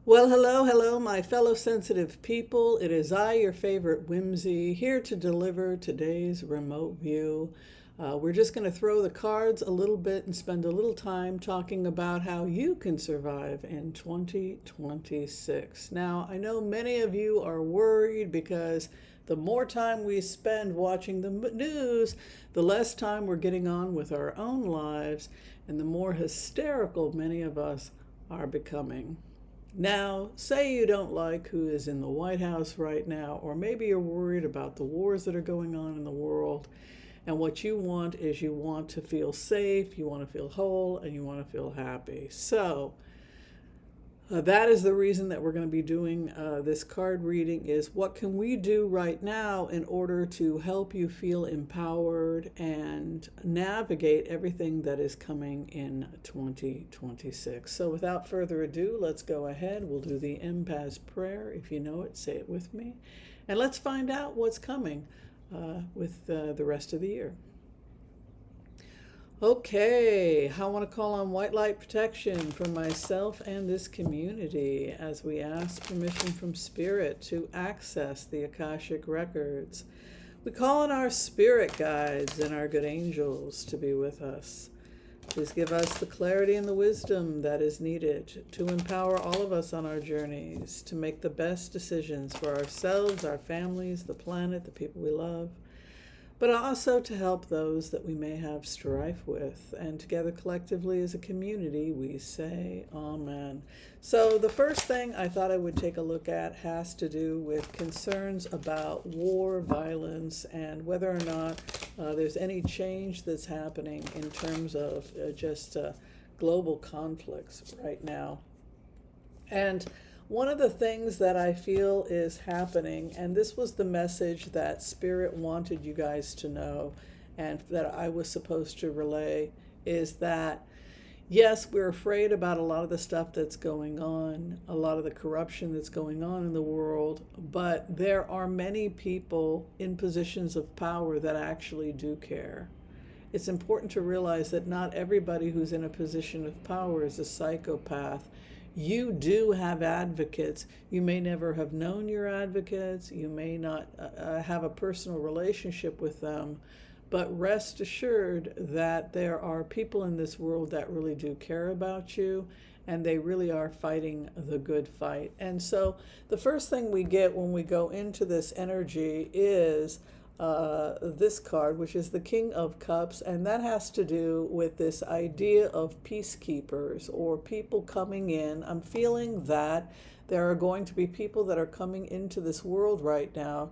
Well, hello, my fellow sensitive people. It is I, your favorite Whimsy, here to deliver today's remote view. We're just going to throw the cards a little bit and spend a little time talking about how you can survive in 2026. Now, I know many of you are worried because the more time we spend watching the news, the less time we're getting on with our own lives, and the more hysterical many of us are becoming. Now, say you don't like who is in the White House right now, or maybe you're worried about the wars that are going on in the world, and what you want is you want to feel safe, you want to feel whole, and you want to feel happy. So, that is the reason that we're going to be doing this card reading is what can we do right now in order to help you feel empowered and navigate everything that is coming in 2026. So without further ado, let's go ahead. We'll do the Empath prayer. If you know it, say it with me. And let's find out what's coming with the rest of the year. Okay, I want to call on white light protection for myself and this community as we ask permission from Spirit to access the Akashic Records. We call on our spirit guides and our good angels to be with us. Please give us the clarity and the wisdom that is needed to empower all of us on our journeys to make the best decisions for ourselves, our families, the planet, the people we love, but also to help those that we may have strife with. And together collectively as a community, we say Amen. So the first thing I thought I would take a look at has to do with concerns about war, violence, and whether or not there's any change that's happening in terms of just global conflicts right now. And one of the things that I feel is happening, and this was the message that Spirit wanted you guys to know and that I was supposed to relay, is that yes, we're afraid about a lot of the stuff that's going on, a lot of the corruption that's going on in the world, but there are many people in positions of power that actually do care. It's important to realize that not everybody who's in a position of power is a psychopath. You do have advocates. You may never have known your advocates. You may not have a personal relationship with them, but rest assured that there are people in this world that really do care about you, and they really are fighting the good fight. And so the first thing we get when we go into this energy is this card, which is the King of Cups, and that has to do with this idea of peacekeepers or people coming in. I'm feeling that there are going to be people that are coming into this world right now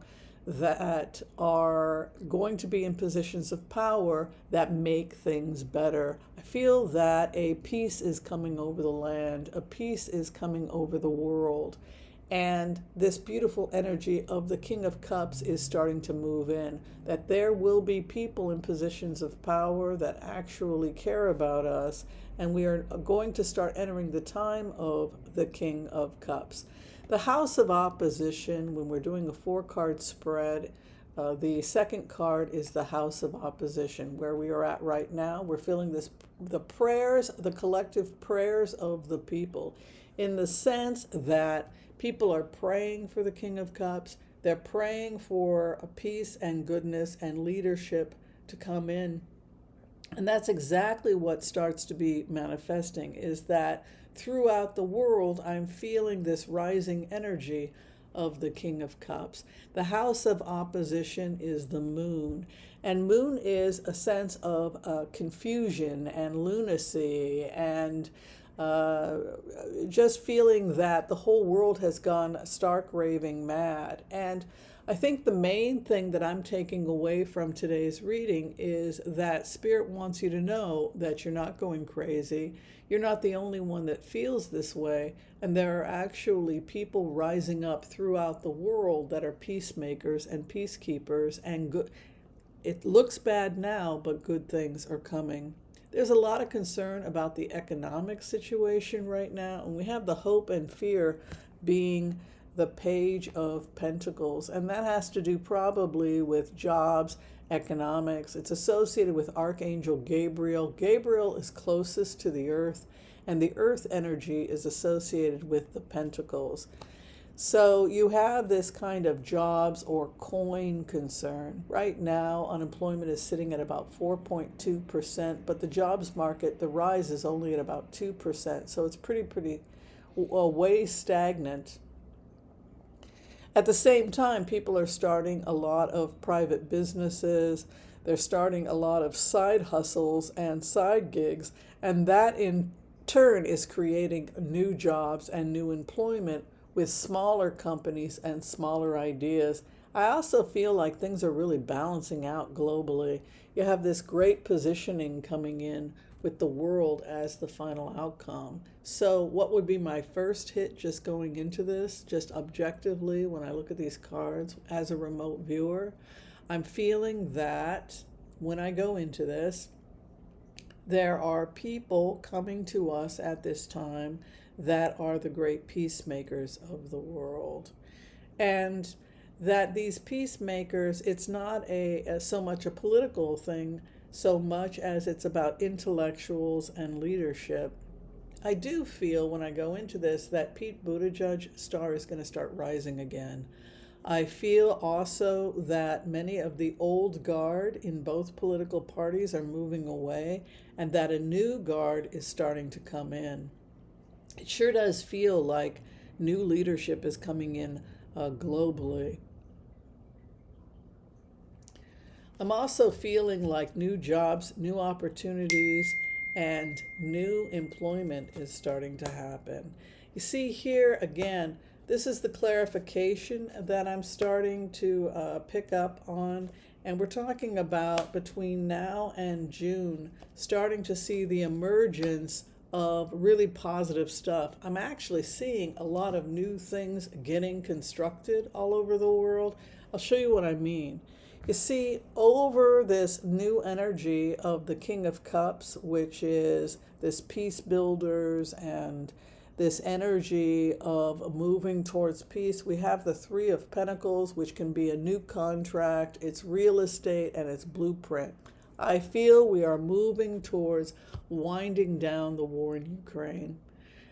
that are going to be in positions of power that make things better. I feel that a peace is coming over the land, a peace is coming over the world. And this beautiful energy of the King of Cups is starting to move in, that there will be people in positions of power that actually care about us, and we are going to start entering the time of the King of Cups. The House of Opposition, when we're doing a 4-card spread, the second card is the House of Opposition, where we are at right now. We're feeling this, the prayers, the collective prayers of the people, in the sense that people are praying for the King of Cups. They're praying for a peace and goodness and leadership to come in. And that's exactly what starts to be manifesting, is that throughout the world, I'm feeling this rising energy of the King of Cups. The House of Opposition is the moon. And moon is a sense of confusion and lunacy and just feeling that the whole world has gone stark raving mad. And I think the main thing that I'm taking away from today's reading is that Spirit wants you to know that you're not going crazy. You're not the only one that feels this way. And there are actually people rising up throughout the world that are peacemakers and peacekeepers and good. It looks bad now, but good things are coming. There's a lot of concern about the economic situation right now, and we have the hope and fear being the Page of Pentacles, and that has to do probably with jobs, economics. It's associated with Archangel Gabriel. Gabriel is closest to the earth, and the earth energy is associated with the Pentacles. So you have this kind of jobs or coin concern. Right now, unemployment is sitting at about 4.2%, but the jobs market, the rise is only at about 2%. So it's pretty way stagnant. At the same time, people are starting a lot of private businesses. They're starting a lot of side hustles and side gigs, and that in turn is creating new jobs and new employment with smaller companies and smaller ideas. I also feel like things are really balancing out globally. You have this great positioning coming in with the world as the final outcome. So what would be my first hit just going into this, just objectively when I look at these cards as a remote viewer? I'm feeling that when I go into this, there are people coming to us at this time that are the great peacemakers of the world. And that these peacemakers, it's not so much a political thing, so much as it's about intellectuals and leadership. I do feel when I go into this that Pete Buttigieg's star is going to start rising again. I feel also that many of the old guard in both political parties are moving away, and that a new guard is starting to come in. It sure does feel like new leadership is coming in globally. I'm also feeling like new jobs, new opportunities, and new employment is starting to happen. You see here again, this is the clarification that I'm starting to pick up on. And we're talking about between now and June, starting to see the emergence of really positive stuff. I'm actually seeing a lot of new things getting constructed all over the world. I'll show you what I mean. You see, over this new energy of the King of Cups, which is this peace builders and this energy of moving towards peace, we have the Three of Pentacles, which can be a new contract, it's real estate, and it's blueprint. I feel we are moving towards winding down the war in Ukraine.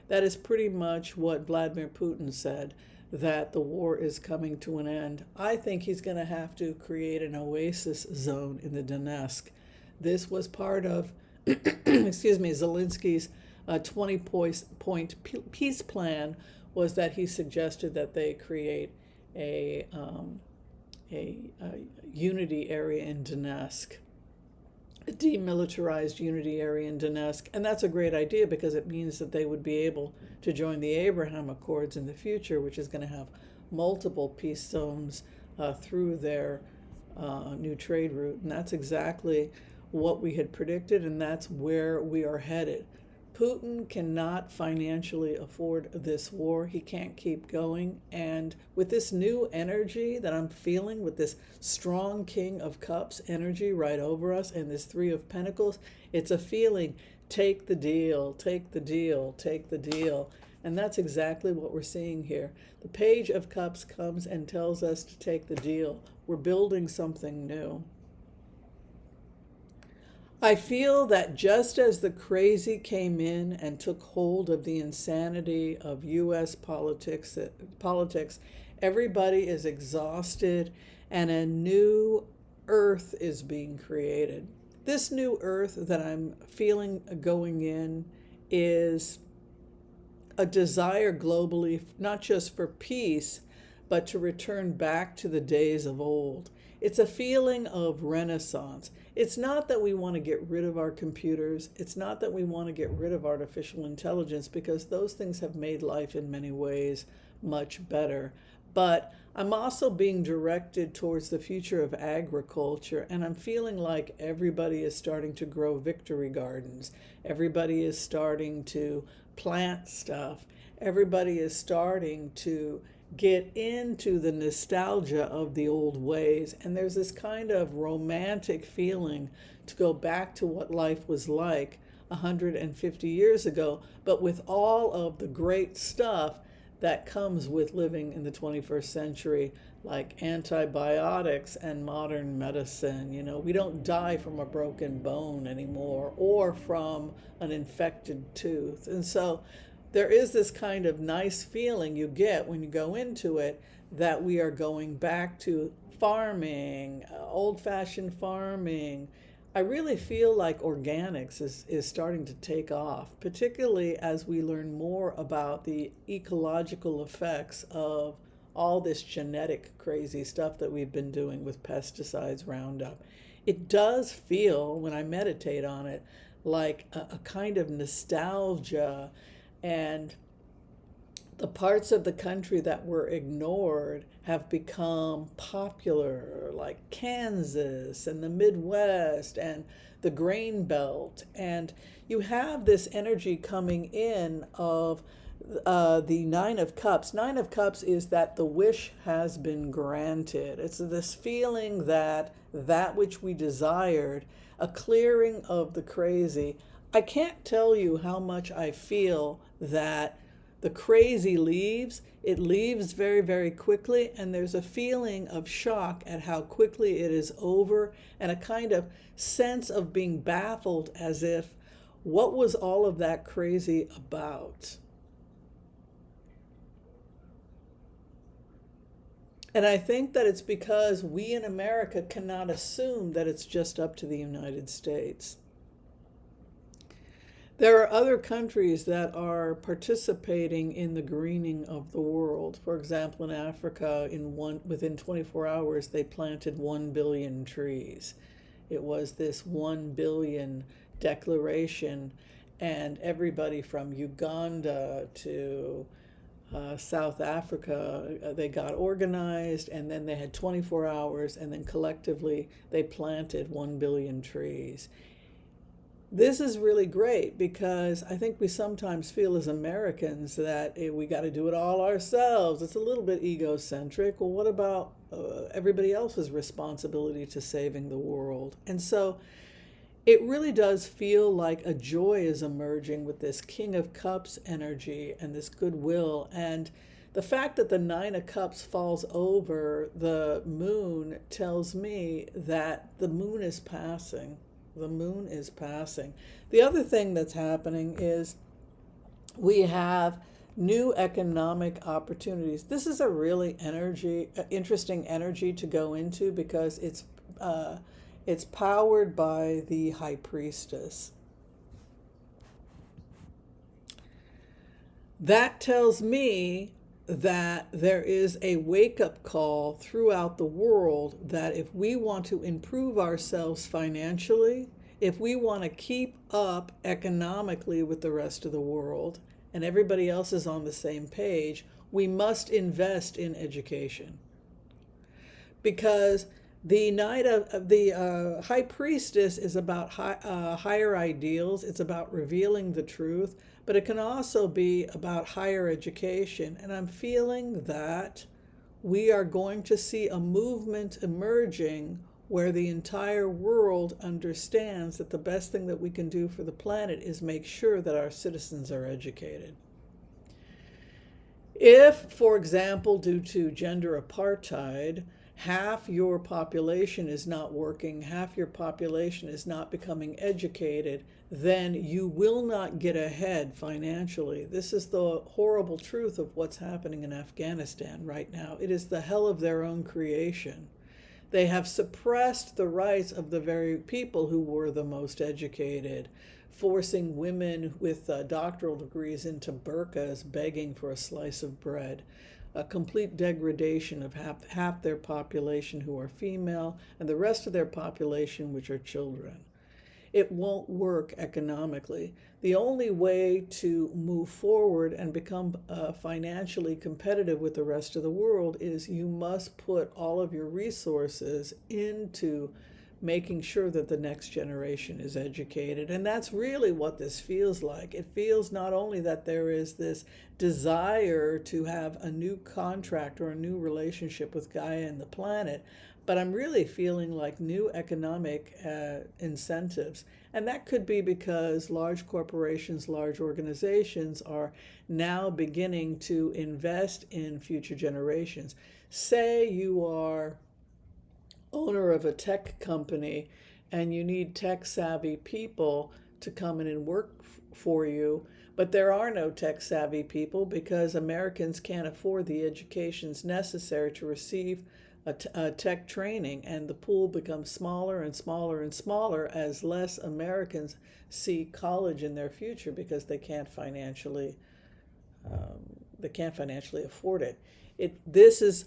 That is pretty much what Vladimir Putin said, that the war is coming to an end. I think he's going to have to create an oasis zone in the Donetsk. This was part of, Zelensky's 20-point peace plan, was that he suggested that they create a unity area in Donetsk, a demilitarized unity area in Donetsk. And that's a great idea because it means that they would be able to join the Abraham Accords in the future, which is going to have multiple peace zones through their new trade route. And that's exactly what we had predicted, and that's where we are headed. Putin cannot financially afford this war. He can't keep going. And with this new energy that I'm feeling, with this strong King of Cups energy right over us and this Three of Pentacles, it's a feeling, take the deal, take the deal, take the deal. And that's exactly what we're seeing here. The Page of Cups comes and tells us to take the deal. We're building something new. I feel that just as the crazy came in and took hold of the insanity of U.S. politics, everybody is exhausted and a new earth is being created. This new earth that I'm feeling going in is a desire globally, not just for peace, but to return back to the days of old. It's a feeling of renaissance. It's not that we want to get rid of our computers. It's not that we want to get rid of artificial intelligence, because those things have made life in many ways much better. But I'm also being directed towards the future of agriculture, and I'm feeling like everybody is starting to grow victory gardens. Everybody is starting to plant stuff. Everybody is starting to get into the nostalgia of the old ways. And there's this kind of romantic feeling to go back to what life was like 150 years ago, but with all of the great stuff that comes with living in the 21st century, like antibiotics and modern medicine. You know, we don't die from a broken bone anymore or from an infected tooth. And so there is this kind of nice feeling you get when you go into it that we are going back to farming, old-fashioned farming. I really feel like organics is starting to take off, particularly as we learn more about the ecological effects of all this genetic crazy stuff that we've been doing with pesticides, Roundup. It does feel, when I meditate on it, like a kind of nostalgia, and the parts of the country that were ignored have become popular, like Kansas and the Midwest and the Grain Belt. And you have this energy coming in of the Nine of Cups. Nine of Cups is that the wish has been granted. It's this feeling that that which we desired, a clearing of the crazy. I can't tell you how much I feel that the crazy leaves. It leaves very, very quickly, and there's a feeling of shock at how quickly it is over, and a kind of sense of being baffled, as if, what was all of that crazy about? And I think that it's because we in America cannot assume that it's just up to the United States. There are other countries that are participating in the greening of the world. For example, in Africa, within 24 hours, they planted 1 billion trees. It was this 1 billion declaration, and everybody from Uganda to South Africa, they got organized, and then they had 24 hours, and then collectively they planted 1 billion trees. This is really great because I think we sometimes feel as Americans that we got to do it all ourselves. It's a little bit egocentric. Well, what about everybody else's responsibility to saving the world? And so it really does feel like a joy is emerging with this King of Cups energy and this goodwill. And the fact that the Nine of Cups falls over the moon tells me that the moon is passing. The moon is passing. The other thing that's happening is we have new economic opportunities. This is a really interesting energy to go into because it's powered by the High Priestess. That tells me that there is a wake-up call throughout the world that if we want to improve ourselves financially, if we want to keep up economically with the rest of the world, and everybody else is on the same page, we must invest in education. Because the High Priestess is about higher ideals. It's about revealing the truth, but it can also be about higher education. And I'm feeling that we are going to see a movement emerging where the entire world understands that the best thing that we can do for the planet is make sure that our citizens are educated. If, for example, due to gender apartheid, half your population is not working, half your population is not becoming educated, then you will not get ahead financially. This is the horrible truth of what's happening in Afghanistan right now. It is the hell of their own creation. They have suppressed the rights of the very people who were the most educated, forcing women with doctoral degrees into burqas begging for a slice of bread. A complete degradation of half their population who are female and the rest of their population which are children. it won't work economically. The only way to move forward and become financially competitive with the rest of the world is you must put all of your resources into making sure that the next generation is educated. And that's really what this feels like. It feels not only that there is this desire to have a new contract or a new relationship with Gaia and the planet, but I'm really feeling like new economic incentives. And that could be because large corporations, large organizations are now beginning to invest in future generations. Say you are owner of a tech company and you need tech savvy people to come in and work for you, but there are no tech savvy people because Americans can't afford the educations necessary to receive a tech training, and the pool becomes smaller and smaller and smaller as less Americans see college in their future because they can't financially afford it. This is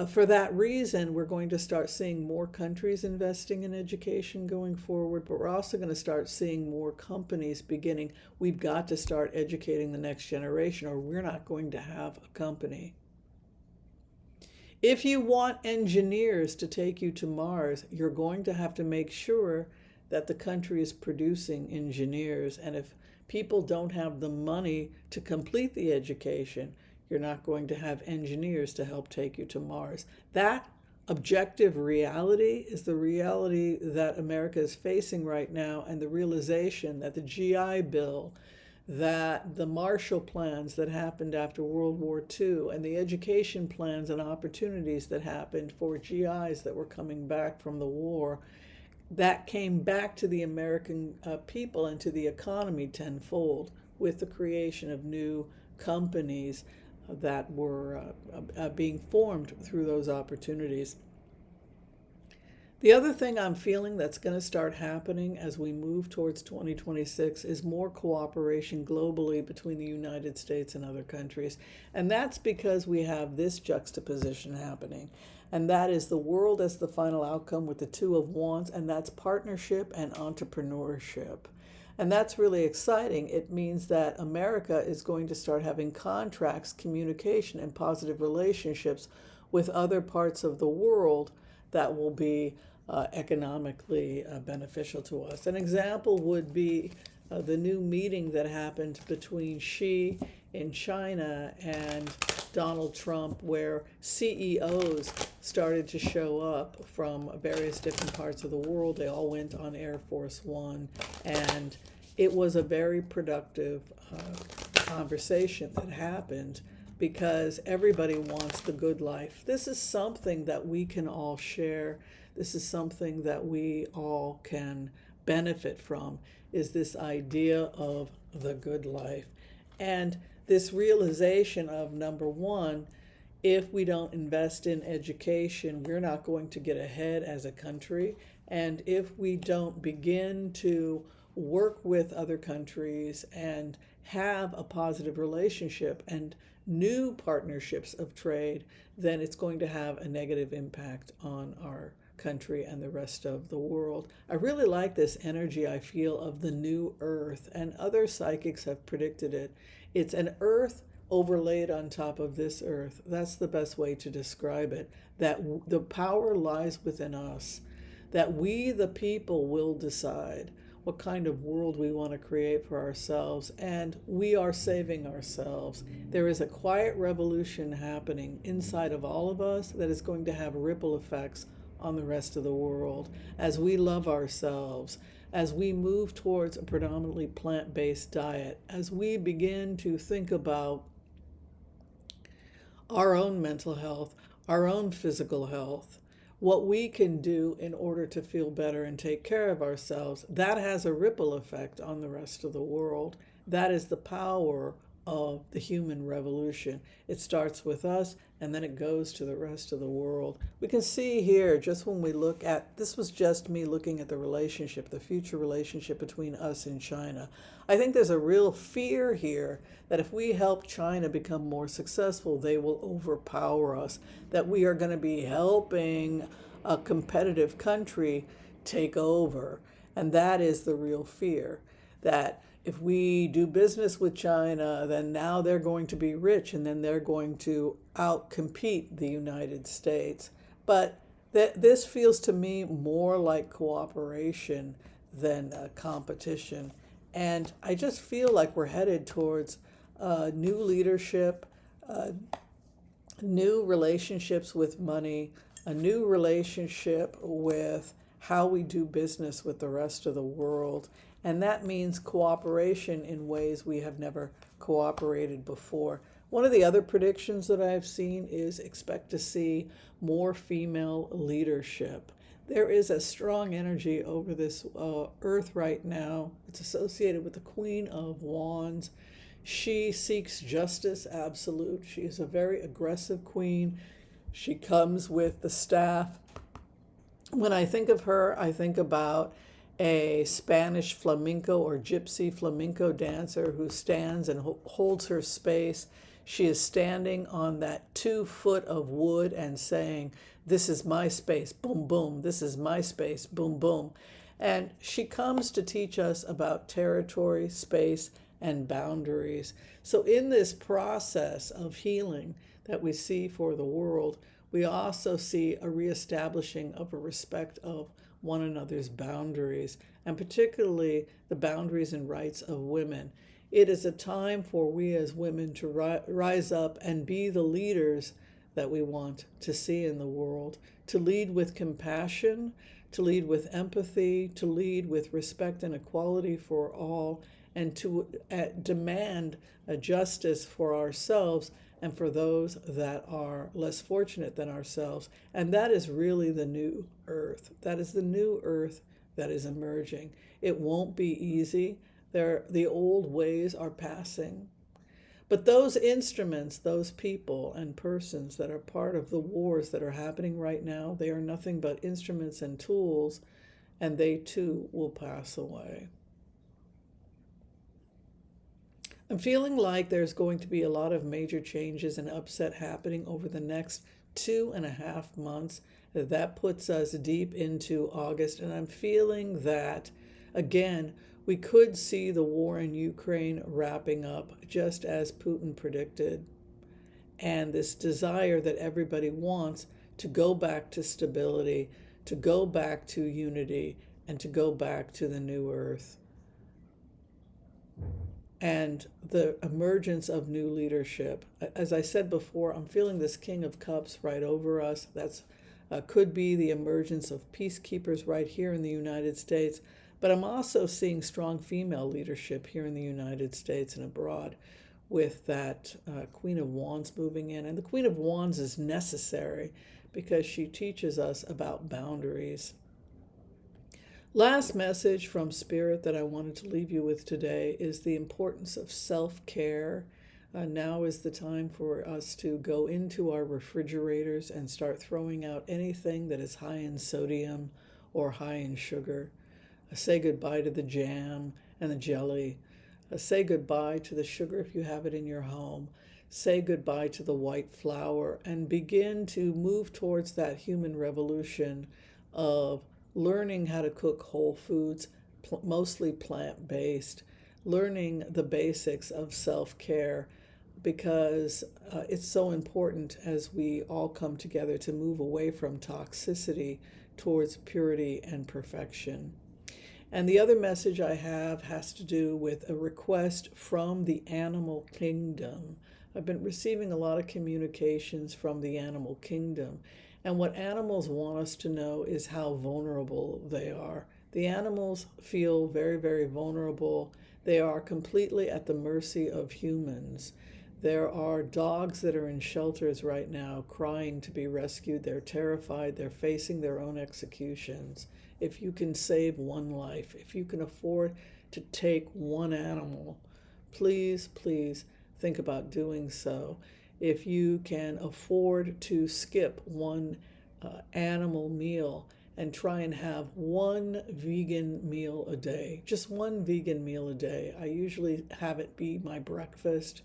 for that reason, we're going to start seeing more countries investing in education going forward, but we're also going to start seeing more companies beginning. We've got to start educating the next generation, or we're not going to have a company. If you want engineers to take you to Mars, you're going to have to make sure that the country is producing engineers. And if people don't have the money to complete the education, you're not going to have engineers to help take you to Mars. That objective reality is the reality that America is facing right now, and the realization that the GI Bill, that the Marshall Plans that happened after World War II, and the education plans and opportunities that happened for GIs that were coming back from the war, that came back to the American people and to the economy tenfold with the creation of new companies that were being formed through those opportunities. The other thing I'm feeling that's going to start happening as we move towards 2026 is more cooperation globally between the United States and other countries. And that's because we have this juxtaposition happening. And that is the world as the final outcome with the Two of Wands, and that's partnership and entrepreneurship. And that's really exciting. It means that America is going to start having contracts, communication, and positive relationships with other parts of the world that will be economically beneficial to us. An example would be the new meeting that happened between Xi in China and Donald Trump, where CEOs started to show up from various different parts of the world. They all went on Air Force One, and it was a very productive conversation that happened because everybody wants the good life. This is something that we can all share. This is something that we all can benefit from, is this idea of the good life. And this realization of, number one, if we don't invest in education, we're not going to get ahead as a country. And if we don't begin to work with other countries and have a positive relationship and new partnerships of trade, then it's going to have a negative impact on our country and the rest of the world. I really like this energy I feel of the new earth, and other psychics have predicted it. It's an earth overlaid on top of this earth. That's the best way to describe it, that the power lies within us, that we, the people, will decide what kind of world we want to create for ourselves, and we are saving ourselves. There is a quiet revolution happening inside of all of us that is going to have ripple effects on the rest of the world as we love ourselves, as we move towards a predominantly plant-based diet, as we begin to think about our own mental health, our own physical health, what we can do in order to feel better and take care of ourselves. That has a ripple effect on the rest of the world. That is the power of the human revolution. It starts with us and then it goes to the rest of the world. We can see here, just when we look at, this was just me looking at the relationship, the future relationship between us and China. I think there's a real fear here that if we help China become more successful, they will overpower us, that we are going to be helping a competitive country take over. And that is the real fear, that if we do business with China, then now they're going to be rich and then they're going to outcompete the United States. But this feels to me more like cooperation than competition. And I just feel like we're headed towards new leadership, new relationships with money, a new relationship with how we do business with the rest of the world. And that means cooperation in ways we have never cooperated before. One of the other predictions that I've seen is expect to see more female leadership. There is a strong energy over this earth right now. It's associated with the Queen of Wands. She seeks justice absolute. She is a very aggressive queen. She comes with the staff. When I think of her, I think about a Spanish flamenco or gypsy flamenco dancer who stands and holds her space. She is standing on that 2 foot of wood and saying, "This is my space, boom, boom. This is my space, boom, boom." And she comes to teach us about territory, space, and boundaries. So in this process of healing that we see for the world, we also see a reestablishing of a respect of one another's boundaries, and particularly the boundaries and rights of women. It is a time for we as women to rise up and be the leaders that we want to see in the world, to lead with compassion, to lead with empathy, to lead with respect and equality for all, and to demand a justice for ourselves and for those that are less fortunate than ourselves. And that is really the new earth. That is the new earth that is emerging. It won't be easy. The old ways are passing. But those instruments, those people and persons that are part of the wars that are happening right now, they are nothing but instruments and tools, and they too will pass away. I'm feeling like there's going to be a lot of major changes and upset happening over the next 2.5 months. That puts us deep into August, and I'm feeling that, again, we could see the war in Ukraine wrapping up just as Putin predicted. And this desire that everybody wants to go back to stability, to go back to unity, and to go back to the new earth. And the emergence of new leadership. As I said before, I'm feeling this King of Cups right over us. That's could be the emergence of peacekeepers right here in the United States. But I'm also seeing strong female leadership here in the United States and abroad with that Queen of Wands moving in. And the Queen of Wands is necessary because she teaches us about boundaries. Last message from Spirit that I wanted to leave you with today is the importance of self-care. Now is the time for us to go into our refrigerators and start throwing out anything that is high in sodium or high in sugar. Say goodbye to the jam and the jelly. Say goodbye to the sugar if you have it in your home. Say goodbye to the white flour and begin to move towards that human revolution of learning how to cook whole foods, mostly plant-based, learning the basics of self-care, because it's so important as we all come together to move away from toxicity towards purity and perfection. And the other message I have has to do with a request from the animal kingdom. I've been receiving a lot of communications from the animal kingdom. And what animals want us to know is how vulnerable they are. The animals feel very, very vulnerable. They are completely at the mercy of humans. There are dogs that are in shelters right now crying to be rescued. They're terrified. They're facing their own executions. If you can save one life, if you can afford to take one animal, please, please think about doing so. If you can afford to skip one animal meal and try and have one vegan meal a day, just one vegan meal a day. I usually have it be my breakfast.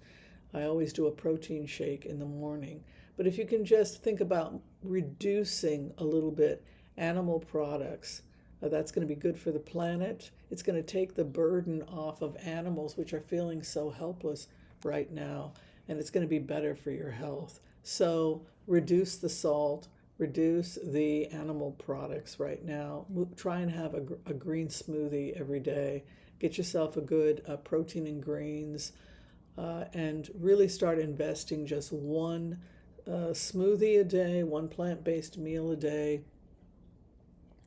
I always do a protein shake in the morning. But if you can just think about reducing a little bit animal products, That's going to be good for the planet. It's going to take the burden off of animals, which are feeling so helpless right now, and it's going to be better for your health. So reduce the salt, reduce the animal products right now. Try and have a green smoothie every day. Get yourself a good protein and greens, and really start investing just one smoothie a day, one plant-based meal a day,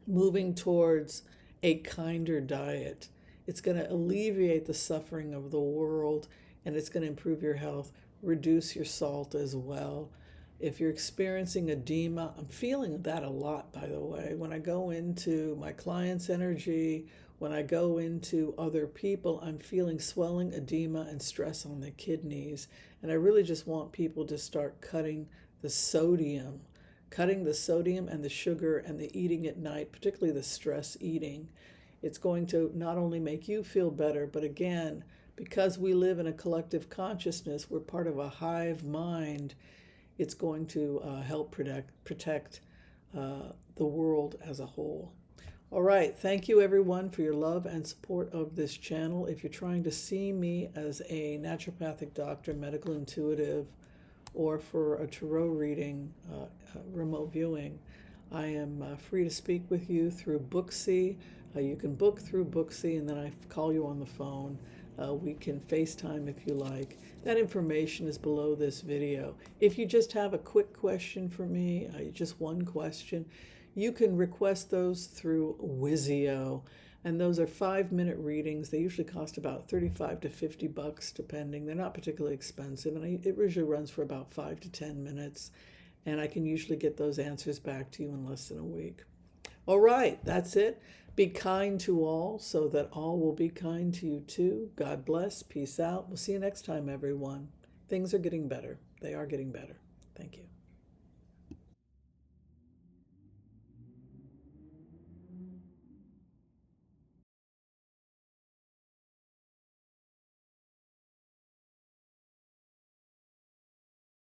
moving towards a kinder diet. It's going to alleviate the suffering of the world, and it's going to improve your health. Reduce your salt as well. If you're experiencing edema, I'm feeling that a lot, by the way. When I go into my client's energy, when I go into other people, I'm feeling swelling, edema, and stress on the kidneys. And I really just want people to start cutting the sodium and the sugar and the eating at night, particularly the stress eating. It's going to not only make you feel better, but again, because we live in a collective consciousness, we're part of a hive mind, it's going to help protect the world as a whole. All right, thank you everyone for your love and support of this channel. If you're trying to see me as a naturopathic doctor, medical intuitive, or for a tarot reading, remote viewing, I am free to speak with you through Booksy. You can book through Booksy, and then I call you on the phone. We can FaceTime if you like. That information is below this video. If you just have a quick question for me, just one question, you can request those through Whimsy. And those are 5-minute readings. They usually cost about $35 to $50, depending. They're not particularly expensive, and it usually runs for about 5 to 10 minutes. And I can usually get those answers back to you in less than a week. All right, that's it. Be kind to all so that all will be kind to you too. God bless. Peace out. We'll see you next time, everyone. Things are getting better. They are getting better. Thank you.